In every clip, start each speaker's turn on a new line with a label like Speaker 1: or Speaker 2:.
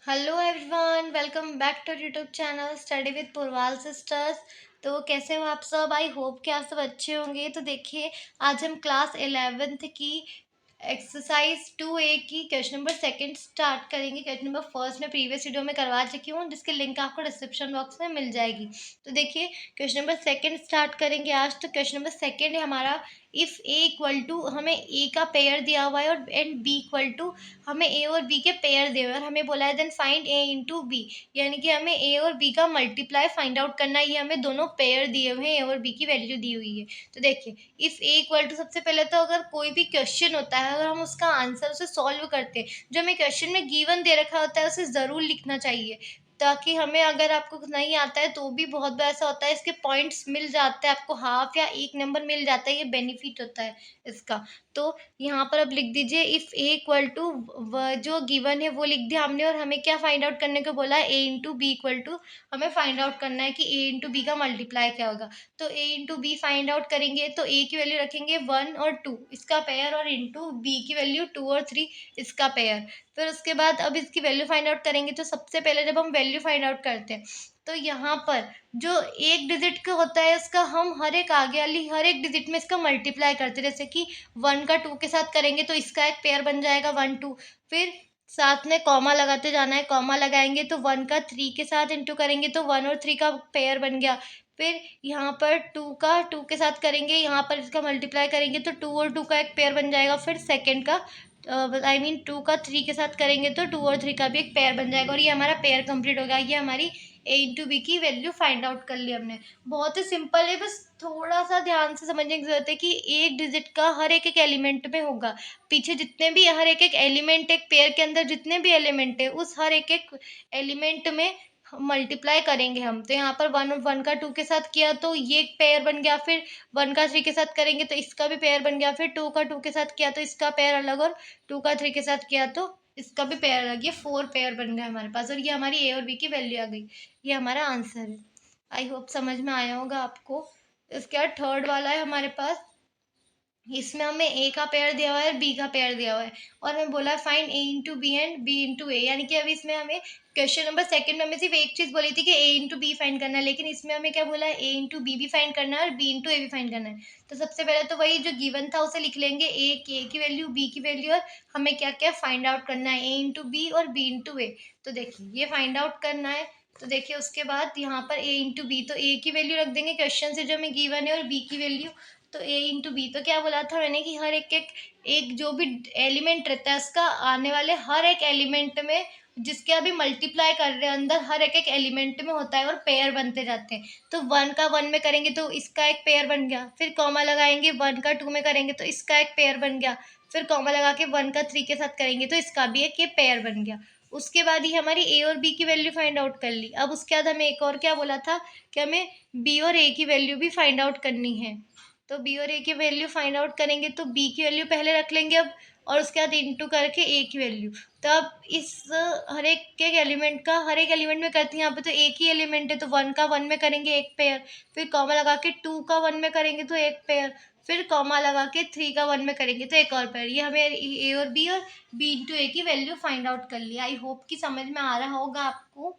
Speaker 1: Hello everyone, welcome back to YouTube channel study with Purwal sisters. तो कैसे हो आप सब? आई होप कि आप सब अच्छे होंगे। तो देखिए, आज हम क्लास 11th की एक्सरसाइज 2A की क्वेश्चन नंबर सेकंड स्टार्ट करेंगे। क्वेश्चन नंबर फर्स्ट में प्रीवियस वीडियो में करवा चुकी हूँ, जिसकी लिंक आपको डिस्क्रिप्शन बॉक्स में मिल जाएगी। तो देखिए, क्वेश्चन नंबर सेकंड स्टार्ट करेंगे आज। तो क्वेश्चन नंबर सेकंड है हमारा, इफ़ ए इक्वल टू, हमें ए का पेयर दिया हुआ है और एंड बी इक्वल टू, हमें ए और बी के पेयर दिए हुए हैं और हमें बोला है then find a into B, यानी कि हमें ए और बी का मल्टीप्लाई फाइंड आउट करना है। ये हमें दोनों पेयर दिए हुए हैं, ए और बी की वैल्यू दी हुई है। तो देखिए, इफ़ ए इक्वल टू, सबसे पहले तो अगर कोई भी क्वेश्चन होता है, अगर हम उसका आंसर उसे सॉल्व करते हैं, जो हमें क्वेश्चन में गिवन दे रखा होता है उसे ज़रूर लिखना चाहिए, ताकि हमें, अगर आपको नहीं आता है तो भी बहुत बार ऐसा होता है इसके पॉइंट्स मिल जाते हैं, आपको हाफ या एक नंबर मिल जाता है, ये बेनिफिट होता है इसका। तो यहाँ पर अब लिख दीजिए, इफ़ ए इक्वल टू, जो गिवन है वो लिख दिया हमने, और हमें क्या फाइंड आउट करने को बोला है, a into B equal to, हमें फाइंड आउट करना है कि ए इंटू बी का मल्टीप्लाई क्या होगा। तो ए इंटू बी फाइंड आउट करेंगे तो ए की वैल्यू रखेंगे 1 और 2 इसका पेयर, और इंटू बी की वैल्यू 2 और 3 इसका पेयर। फिर उसके बाद अब इसकी वैल्यू फाइंड आउट करेंगे। तो सबसे पहले जब हम वैल्यू फाइंड आउट करते हैं, तो यहाँ पर जो एक डिजिट का होता है इसका, हम हर एक आगे वाली हर एक डिजिट में इसका मल्टीप्लाई करते हैं। जैसे कि 1 का 2 के साथ करेंगे तो इसका एक पेयर बन जाएगा 1 2। फिर साथ में कॉमा लगाते जाना है, कॉमा लगाएंगे तो 1 का 3 के साथ इंटू करेंगे तो 1 और 3 का पेयर बन गया। फिर यहाँ पर 2 का 2 के साथ करेंगे, यहाँ पर इसका मल्टीप्लाई करेंगे तो 2 और 2 का एक पेयर बन जाएगा। फिर सेकंड का, आई मीन 2 का 3 के साथ करेंगे तो 2 और 3 का भी एक पेयर बन जाएगा, और ये हमारा पेयर कंप्लीट हो गया। ये हमारी ए इंटू बी की वैल्यू फाइंड आउट कर ली हमने। बहुत ही सिंपल है, बस थोड़ा सा ध्यान से समझने की जरूरत है कि एक डिजिट का हर एक एक एलिमेंट में होगा। पीछे जितने भी हर एक एक एलिमेंट, एक पेयर के अंदर जितने भी एलिमेंट है, उस हर एक एक एलिमेंट में मल्टीप्लाई करेंगे हम। तो यहाँ पर 1 का 2 के साथ किया तो ये एक पेयर बन गया। फिर 1 का 3 के साथ करेंगे तो इसका भी पेयर बन गया। फिर 2 का 2 के साथ किया तो इसका पेयर अलग, और 2 का 3 के साथ किया तो इसका भी पेयर अलग। ये 4 पेयर बन गए हमारे पास, और ये हमारी ए और बी की वैल्यू आ गई। ये हमारा आंसर है। आई होप समझ में आया होगा आपको। इसके बाद थर्ड वाला है हमारे पास, इसमें हमें ए का पेयर दिया हुआ है, बी का पेयर दिया हुआ है, और हमें बोला है find a into b and b into a. यानी कि अभी इसमें हमें क्वेश्चन नंबर सेकंड में हमें सिर्फ एक चीज़ बोली थी कि ए इंटू बी फाइंड करना है, लेकिन इसमें हमें क्या बोला है, ए इंटू बी भी फाइंड करना है और बी इंटू ए भी फाइंड करना है। तो सबसे पहले तो वही जो गिवन था उसे लिख लेंगे, ए की वैल्यू, बी की वैल्यू, और हमें क्या क्या फाइंड आउट करना है, ए इंटू बी और बी इंटू ए। तो देखिए, ये फाइंड आउट करना है। तो देखिए, उसके बाद यहाँ पर ए इंटू बी, तो ए की वैल्यू रख देंगे क्वेश्चन से जो हमें गिवन है, और बी की वैल्यू, तो ए इंटू बी, तो क्या बोला था मैंने कि हर एक एक एक जो भी एलिमेंट रहता है उसका आने वाले हर एक एलिमेंट में, जिसके अभी मल्टीप्लाई कर रहे हैं अंदर, हर एक एक एलिमेंट में होता है और पेयर बनते जाते हैं। तो 1 का 1 में करेंगे तो इसका एक पेयर बन गया। फिर कॉमा लगाएंगे, 1 का 2 में करेंगे तो इसका एक पेयर बन गया। फिर कॉमा लगा के 1 का 3 के साथ करेंगे तो इसका भी एक ये पेयर बन गया। उसके बाद ही हमारी ए और बी की वैल्यू फाइंड आउट कर ली। अब उसके बाद हमें एक और क्या बोला था कि हमें बी और ए की वैल्यू भी फाइंड आउट करनी है। तो बी और ए की वैल्यू फाइंड आउट करेंगे तो बी की वैल्यू पहले रख लेंगे अब, और उसके बाद इंटू करके ए की वैल्यू। तो अब इस हर एक एक एलिमेंट का, हर एक एलिमेंट में करते हैं, यहाँ पे तो एक ही एलिमेंट है तो 1 का 1 में करेंगे एक पेयर। फिर कॉमा लगा के 2 का 1 में करेंगे तो एक पेयर। फिर कॉमा लगा के 3 का 1 में करेंगे तो एक और पेयर। ये हमें ए और बी इंटू ए की वैल्यू फाइंड आउट कर लिया। आई होप कि समझ में आ रहा होगा आपको।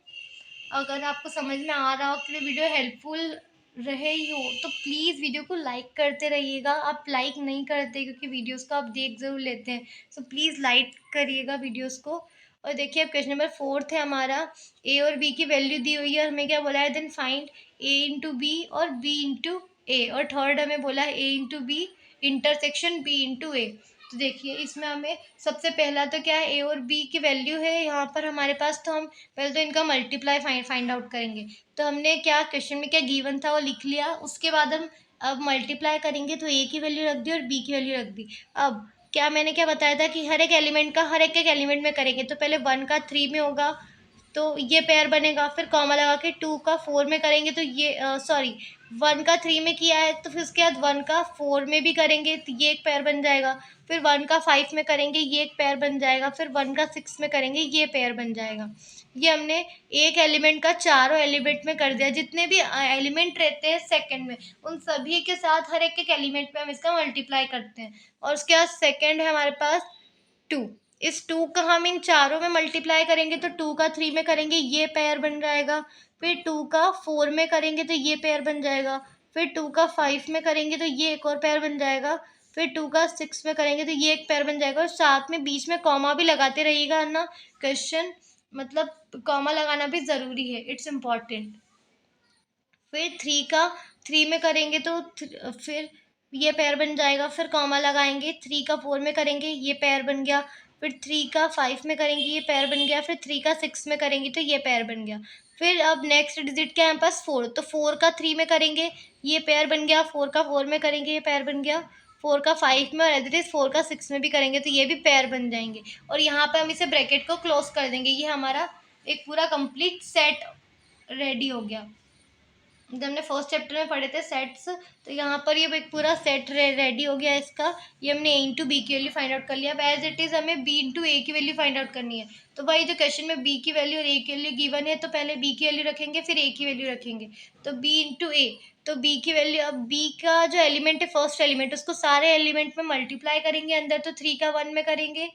Speaker 1: अगर आपको समझ में आ रहा हो कि वीडियो हेल्पफुल रहे ही हो तो प्लीज़ वीडियो को लाइक करते रहिएगा। आप लाइक नहीं करते क्योंकि वीडियोस को आप देख ज़रूर लेते हैं, सो प्लीज़ लाइक करिएगा वीडियोस को। और देखिए, अब क्वेश्चन नंबर फोर्थ है हमारा, ए और बी की वैल्यू दी हुई है, हमें क्या बोला है, then find a into b और बी इंटू ए, और थर्ड हमें बोला है a into b intersection b into a. तो देखिए, इसमें हमें सबसे पहला तो क्या है, ए और बी की वैल्यू है यहाँ पर हमारे पास, तो हम पहले तो इनका मल्टीप्लाई फाइंड आउट करेंगे। तो हमने क्या क्वेश्चन में क्या गिवन था वो लिख लिया। उसके बाद हम अब मल्टीप्लाई करेंगे तो ए की वैल्यू रख दी और बी की वैल्यू रख दी। अब क्या मैंने क्या बताया था कि हर एक एलिमेंट का हर एक एक एलिमेंट में करेंगे, तो पहले 1 का 3 में होगा तो ये पेयर बनेगा। फिर कॉमा लगा के 2 का 4 में करेंगे तो ये सॉरी 1 का 3 में किया है तो फिर उसके बाद 1 का 4 में भी करेंगे तो ये एक पेयर बन जाएगा। फिर 1 का 5 में करेंगे, ये एक पेयर बन जाएगा। फिर 1 का 6 में करेंगे, ये पेयर बन जाएगा। ये हमने एक एलिमेंट का चारों एलिमेंट में कर दिया। जितने भी एलिमेंट रहते हैं सेकंड में, उन सभी के साथ हर एक एक एलिमेंट में हम इसका मल्टीप्लाई करते हैं। और उसके बाद सेकंड है हमारे पास 2। इस 2 का हम इन चारों में मल्टीप्लाई करेंगे तो 2 का 3 में करेंगे ये पेयर बन जाएगा, फिर 2 का 4 में करेंगे तो ये पेयर बन जाएगा, फिर 2 का 5 में करेंगे तो ये एक और पेयर बन जाएगा, फिर 2 का 6 में करेंगे तो ये एक पेयर बन जाएगा। और साथ में बीच में कॉमा भी लगाते रहिएगा ना क्वेश्चन, मतलब कॉमा लगाना भी ज़रूरी है, इट्स इम्पॉर्टेंट। फिर 3 का 3 में करेंगे तो फिर ये पेयर बन जाएगा, फिर कॉमा लगाएंगे, 3 का 4 में करेंगे ये पेयर बन गया, फिर 3 का 5 में करेंगे ये पेयर बन गया, फिर 3 का 6 में करेंगे तो ये पेयर बन गया। फिर अब नेक्स्ट डिजिट क्या है हमारे पास 4, तो 4 का 3 में करेंगे ये पेयर बन गया, 4 का 4 में करेंगे ये पेयर बन गया, 4 का 5 में और एज इट इज 4 का 6 में भी करेंगे तो ये भी पेयर बन जाएंगे। और यहाँ पे हम इसे ब्रैकेट को क्लोज कर देंगे। ये हमारा एक पूरा कंप्लीट सेट रेडी हो गया। जब हमने फर्स्ट चैप्टर में पढ़े थे सेट्स, तो यहाँ पर ये एक पूरा सेट रेडी हो गया इसका। ये हमने ए इंटू बी की वैल्यू फाइंड आउट कर लिया। अब एज इट इज़ हमें बी इंटू ए की वैल्यू फाइंड आउट करनी है। तो भाई जो क्वेश्चन में बी की वैल्यू और ए की वैल्यू गिवन है, तो पहले बी की वैल्यू रखेंगे फिर ए की वैल्यू रखेंगे। तो बी इंटू ए, तो बी की वैल्यू, अब बी का जो एलिमेंट है फर्स्ट एलिमेंट, उसको सारे एलिमेंट में मल्टीप्लाई करेंगे अंदर, तो 3 का 1 में करेंगे,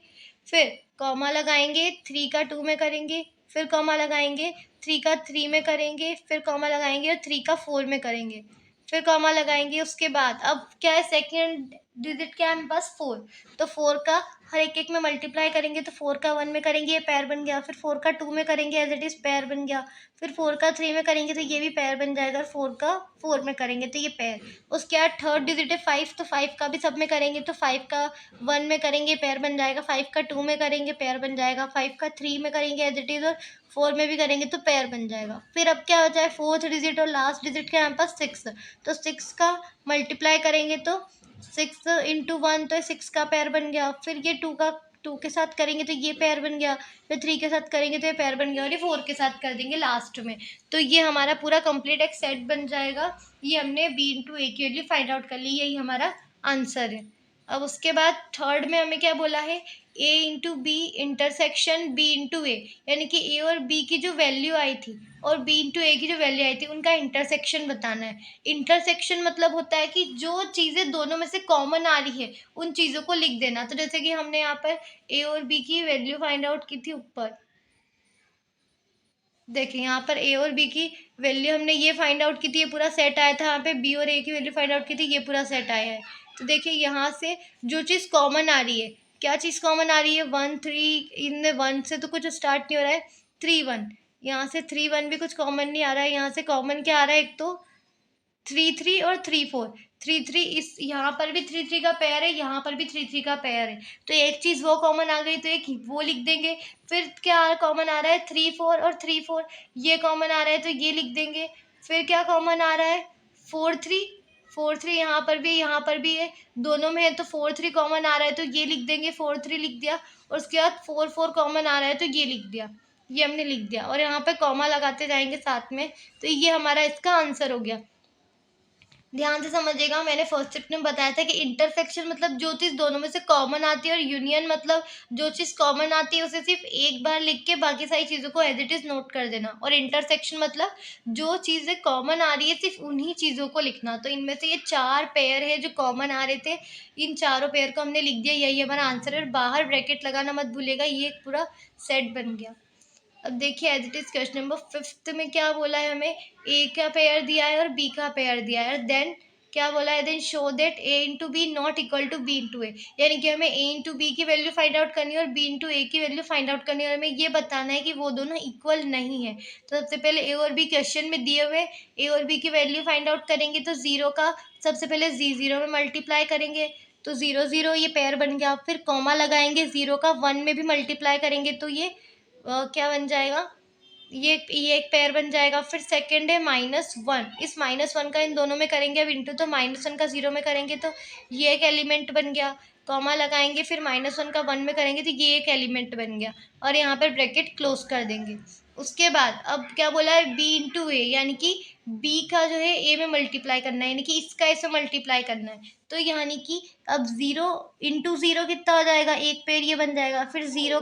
Speaker 1: फिर कॉमा लगाएंगे, 3 का 2 में करेंगे, फिर कॉमा लगाएंगे, 3 का 3 में करेंगे, फिर कॉमा लगाएंगे और 3 का 4 में करेंगे, फिर कॉमा लगाएंगे। उसके बाद अब क्या है, सेकेंड डिजिट क्या है हमारे पास 4, तो 4 का हर एक एक में मल्टीप्लाई करेंगे, तो 4 का 1 में करेंगे ये पेयर बन गया, फिर 4 का 2 में करेंगे एज इट इज पेयर बन गया, फिर 4 का 3 में करेंगे तो ये भी पेयर बन जाएगा, और 4 का 4 में करेंगे तो ये पेयर। उसके बाद थर्ड डिजिट है 5, तो 5 का भी सब में करेंगे, तो 5 का 1 में करेंगे पेयर बन जाएगा, 5 का 2 में करेंगे पेयर बन जाएगा, 5 का 3 में करेंगे एज इट इज, और 4 में भी करेंगे तो पेयर बन जाएगा। फिर अब क्या बचा है, फोर्थ डिजिट और लास्ट डिजिट क्या है हमारे पास 6, तो 6 का मल्टीप्लाई करेंगे तो 6 इंटू 1, तो 6 का पेयर बन गया। फिर ये 2 का 2 के साथ करेंगे तो ये पेयर बन गया, फिर 3 के साथ करेंगे तो ये पेयर बन गया, और ये 4 के साथ कर देंगे लास्ट में। तो ये हमारा पूरा कंप्लीट एक सेट बन जाएगा। ये हमने बी इंटू ए की वैल्यू फाइंड आउट कर ली, यही हमारा आंसर है। अब उसके बाद थर्ड में हमें क्या बोला है, a into b intersection b into a, यानी कि ए और बी की जो वैल्यू आई थी और बी इंटू ए की जो वैल्यू आई थी उनका इंटरसेक्शन बताना है। इंटरसेक्शन मतलब होता है कि जो चीज़ें दोनों में से कॉमन आ रही है उन चीज़ों को लिख देना। तो जैसे कि हमने यहाँ पर ए और बी की वैल्यू फाइंड आउट की थी ऊपर, देखिए यहाँ पर ए और बी की वैल्यू हमने ये फाइंड आउट की थी, ये पूरा सेट आया था। यहाँ पे बी और ए की वैल्यू फाइंड आउट की थी, ये पूरा सेट आया है। तो देखिए यहाँ से जो चीज़ कॉमन आ रही है, क्या चीज़ कॉमन आ रही है, 1 3, इनमें 1 से तो कुछ स्टार्ट नहीं हो रहा है, 3 1, यहाँ से 3 1 भी कुछ कॉमन नहीं आ रहा है। यहाँ से कॉमन क्या आ रहा है, एक तो 3 3 और 3 4, 3 3 इस यहाँ पर भी 3 3 का पेयर है, यहाँ पर भी 3 3 का पेयर है। तो एक चीज़ वो कॉमन आ गई तो एक वो लिख देंगे। फिर क्या कॉमन आ रहा है, 3 4 और 3 4, ये कॉमन आ रहा है तो ये लिख देंगे। फिर क्या कॉमन आ रहा है, 4 3, 4 3 यहाँ पर भी है, दोनों में है तो 4 3 कॉमन आ रहा है तो ये लिख देंगे, 4 3 लिख दिया। और उसके बाद 4 4 कॉमन आ रहा है तो ये लिख दिया, ये हमने लिख दिया, और यहाँ पे कॉमा लगाते जाएंगे साथ में। तो ये हमारा इसका आंसर हो गया। ध्यान से समझिएगा, मैंने फर्स्ट चैप्टर में बताया था कि इंटरसेक्शन मतलब जो चीज़ दोनों में से कॉमन आती है, और यूनियन मतलब जो चीज़ कॉमन आती है उसे सिर्फ एक बार लिख के बाकी सारी चीज़ों को एज इट इज़ नोट कर देना। और इंटरसेक्शन मतलब जो चीज़ें कॉमन आ रही है सिर्फ उन्हीं चीज़ों को लिखना। तो इनमें से ये 4 पेयर है जो कॉमन आ रहे थे, इन चारों पेयर को हमने लिख दिया, यही हमारा आंसर है। और बाहर ब्रैकेट लगाना मत भूलिएगा, ये एक पूरा सेट बन गया। अब देखिए as it is question number 5 में क्या बोला है, हमें ए का पेयर दिया है और बी का पेयर दिया है, और देन क्या बोला है, then show that a into B not equal to b into a, यानी कि हमें ए इंटू बी की वैल्यू फाइंड आउट करनी है और बी इंटू ए की वैल्यू फाइंड आउट करनी है, और हमें ये बताना है कि वो दोनों इक्वल नहीं है। तो सबसे पहले ए और बी क्वेश्चन में दिए हुए ए और बी की वैल्यू फाइंड आउट करेंगे, तो जीरो का सबसे पहले जीरो में मल्टीप्लाई करेंगे तो 0 0 ये पेयर बन गया। फिर कॉमा लगाएंगे, 0 का 1 में भी मल्टीप्लाई करेंगे तो ये क्या बन जाएगा, ये एक पेयर बन जाएगा। फिर सेकंड है -1, इस -1 का इन दोनों में करेंगे, अब इंटू, तो -1 का 0 में करेंगे तो ये एक एलिमेंट बन गया। कॉमा लगाएंगे, फिर -1 का 1 में करेंगे तो ये एक एलिमेंट बन गया, और यहाँ पर ब्रैकेट क्लोज कर देंगे। उसके बाद अब क्या बोला है, बी इंटू ए, यानी कि बी का जो है ए में मल्टीप्लाई करना है, यानी कि इसका इसे मल्टीप्लाई करना है। तो यानी कि अब 0 इंटू 0 कितना हो जाएगा, एक पेयर ये बन जाएगा। फिर 0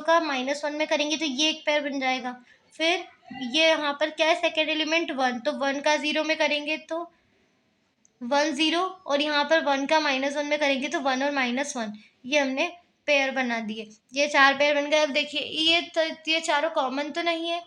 Speaker 1: का -1 में करेंगे तो ये एक पेयर बन जाएगा। फिर ये यहाँ पर क्या है, सेकेंड एलिमेंट 1, तो 1 का 0 में करेंगे तो 1 0, और यहाँ पर 1 का -1 में करेंगे तो 1 और -1, ये हमने पेयर बना दिए। ये 4 पेयर बन गए। अब देखिए ये चारों कॉमन तो नहीं है,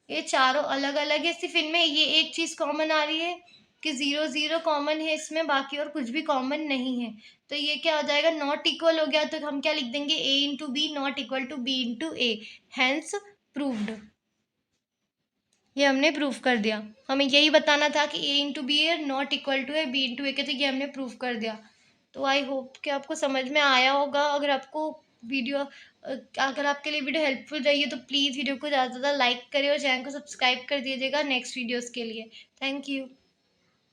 Speaker 1: ये चारों अलग-अलग है, सिर्फ़ इनमें ये एक चीज़ कॉमन आ रही है कि 0, 0 कॉमन है इसमें, बाकी और कुछ भी कॉमन नहीं है। तो ये क्या हो जाएगा, नॉट इक्वल हो गया, तो हम क्या लिख देंगे, A into B not equal to B into A, hence proved. ये हमने प्रूव कर दिया। हमें यही बताना था कि A इंटू बी है नॉट इक्वल टू है B इंटू A के, तो ये हमने प्रूव कर दिया। तो आई होप कि आपको समझ में आया होगा। अगर आपके लिए वीडियो हेल्पफुल रही है तो प्लीज़ वीडियो को ज़्यादा से ज़्यादा लाइक करें और चैनल को सब्सक्राइब कर दीजिएगा नेक्स्ट वीडियोज़ के लिए। Thank you.